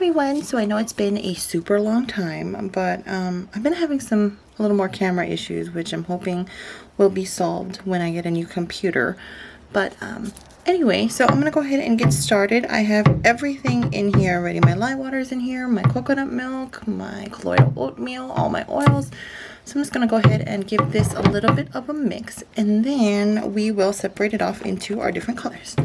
everyone. So I know it's been a super long time, but I've been having a little more camera issues, which I'm hoping will be solved when I get a new computer. But anyway, so I'm gonna go ahead and get started. I have everything in here already. My lye water's in here, my coconut milk, my colloidal oatmeal, all my oils. So I'm just gonna go ahead and give this a little bit of a mix, and then we will separate it off into our different colors.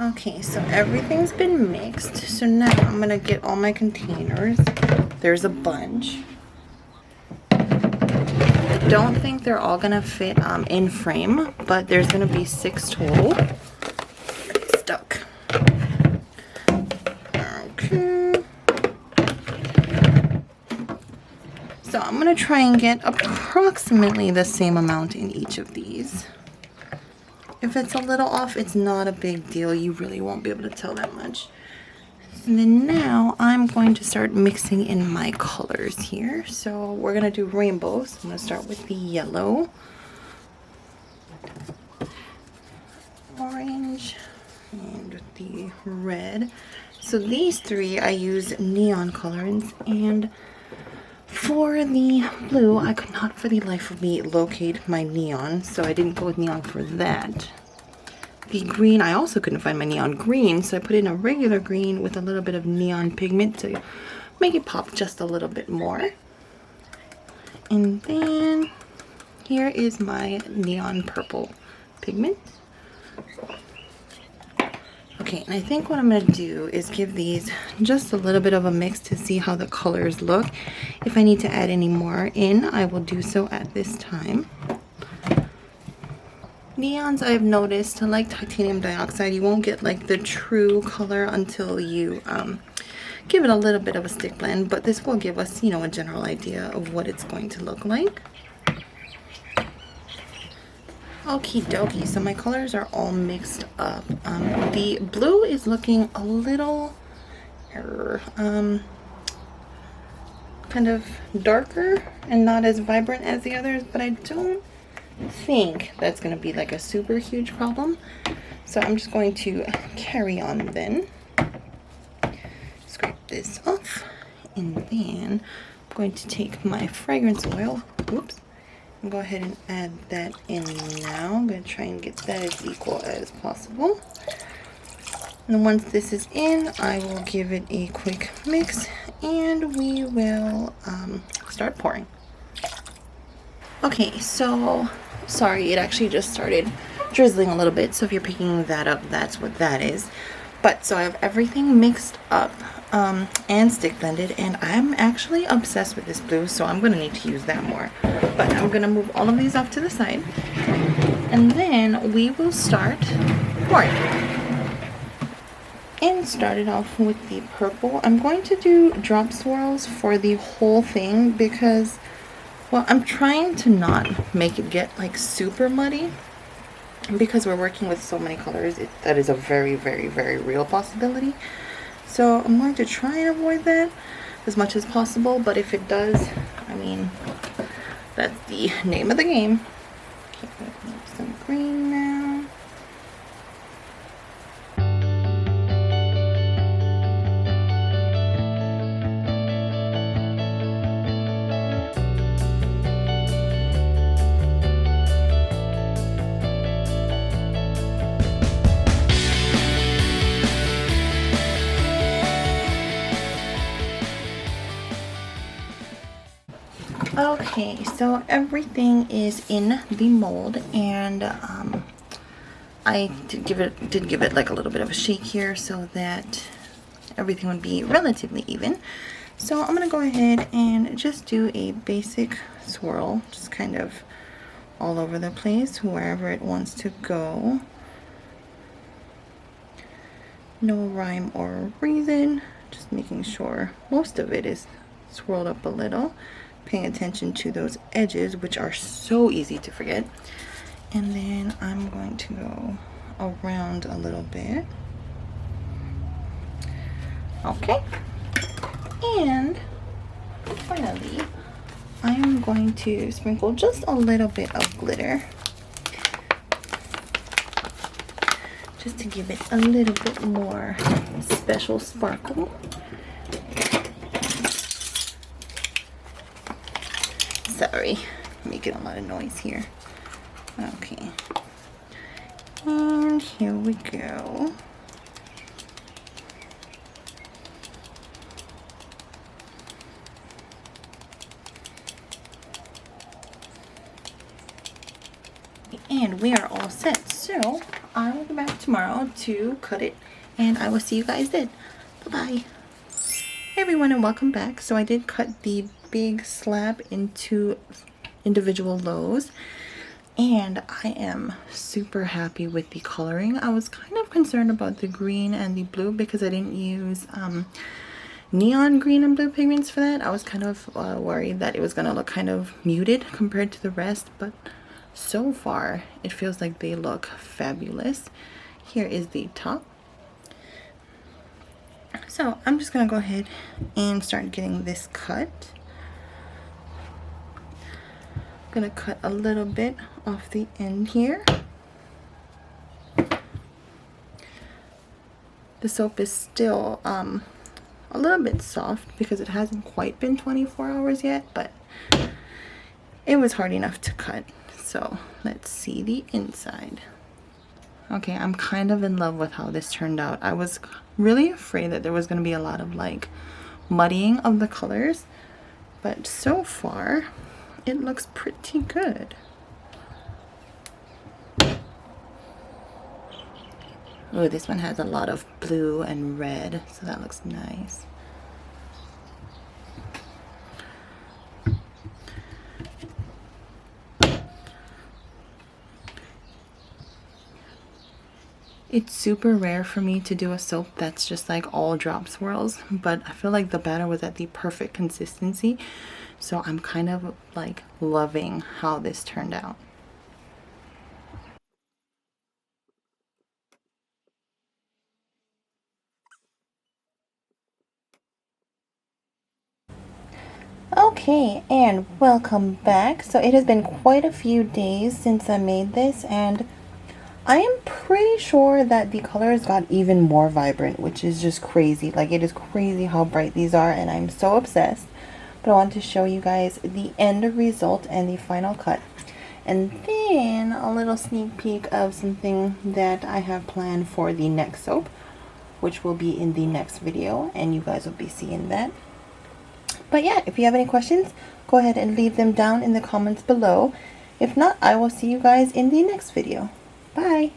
Okay, so everything's been mixed. So now I'm gonna get all my containers. There's a bunch. I don't think they're all gonna fit in frame, but there's gonna be 6 total. It's stuck. Okay. So I'm gonna try and get approximately the same amount in each of these. If it's a little off, it's not a big deal. You really won't be able to tell that much. And then now I'm going to start mixing in my colors here. So we're going to do rainbows. I'm going to start with the yellow, orange, and the red. So these 3 I use neon colors, and for the blue, I could not for the life of me locate my neon, so I didn't go with neon for that. The green, I also couldn't find my neon green, so I put in a regular green with a little bit of neon pigment to make it pop just a little bit more. And then here is my neon purple pigment. Okay, and I think what I'm going to do is give these just a little bit of a mix to see how the colors look. If I need to add any more in, I will do so at this time. Neons, I've noticed, like titanium dioxide, you won't get like the true color until you give it a little bit of a stick blend, but this will give us, you know, a general idea of what it's going to look like. Okie dokie, so my colors are all mixed up. The blue is looking a little kind of darker and not as vibrant as the others, but I don't think that's going to be like a super huge problem. So I'm just going to carry on then. Scrape this off, and then I'm going to take my fragrance oil. Whoops. Go ahead and add that in now. I'm going to try and get that as equal as possible. And once this is in, I will give it a quick mix, and we will start pouring. Okay, so sorry, it actually just started drizzling a little bit, so if you're picking that up, that's what that is. But so I have everything mixed up and stick blended, and I'm actually obsessed with this blue, so I'm going to need to use that more. But I'm going to move all of these off to the side, and then we will start pouring. And start it off with the purple. I'm going to do drop swirls for the whole thing because, well, I'm trying to not make it get like super muddy, because we're working with so many colors. That is a very, very, very real possibility. So I'm going to try and avoid that as much as possible, but if it does, I mean, that's the name of the game. Okay, some green now. Okay, so everything is in the mold, and I did give it like a little bit of a shake here so that everything would be relatively even. So I'm gonna go ahead and just do a basic swirl, just kind of all over the place wherever it wants to go. No rhyme or reason, just making sure most of it is swirled up a little, paying attention to those edges, which are so easy to forget. And then I'm going to go around a little bit. Okay, and finally I'm going to sprinkle just a little bit of glitter. just to give it a little bit more special sparkle. Sorry, making a lot of noise here. Okay, and here we go. And we are all set, so I will be back tomorrow to cut it, and I will see you guys then. Bye bye. Hey everyone, and welcome back. So I did cut the big slab into individual loaves, and I am super happy with the coloring. I was kind of concerned about the green and the blue because I didn't use neon green and blue pigments for that. I was kind of worried that it was gonna look kind of muted compared to the rest, but so far it feels like they look fabulous. Here is the top. So I'm just gonna go ahead and start getting this cut. I'm gonna cut a little bit off the end here. The soap is still a little bit soft because it hasn't quite been 24 hours yet, but it was hard enough to cut. So let's see the inside. Okay, I'm kind of in love with how this turned out. I was really afraid that there was going to be a lot of like muddying of the colors, but so far it looks pretty good. Oh, this one has a lot of blue and red, so that looks nice. It's super rare for me to do a soap that's just like all drop swirls, but I feel like the batter was at the perfect consistency, so I'm kind of like loving how this turned out. Okay, and welcome back. So it has been quite a few days since I made this, and I am pretty sure that the colors got even more vibrant, which is just crazy. Like, it is crazy how bright these are, and I'm so obsessed. But I want to show you guys the end result and the final cut. And then a little sneak peek of something that I have planned for the next soap, which will be in the next video, and you guys will be seeing that. But yeah, if you have any questions, go ahead and leave them down in the comments below. If not, I will see you guys in the next video. Bye!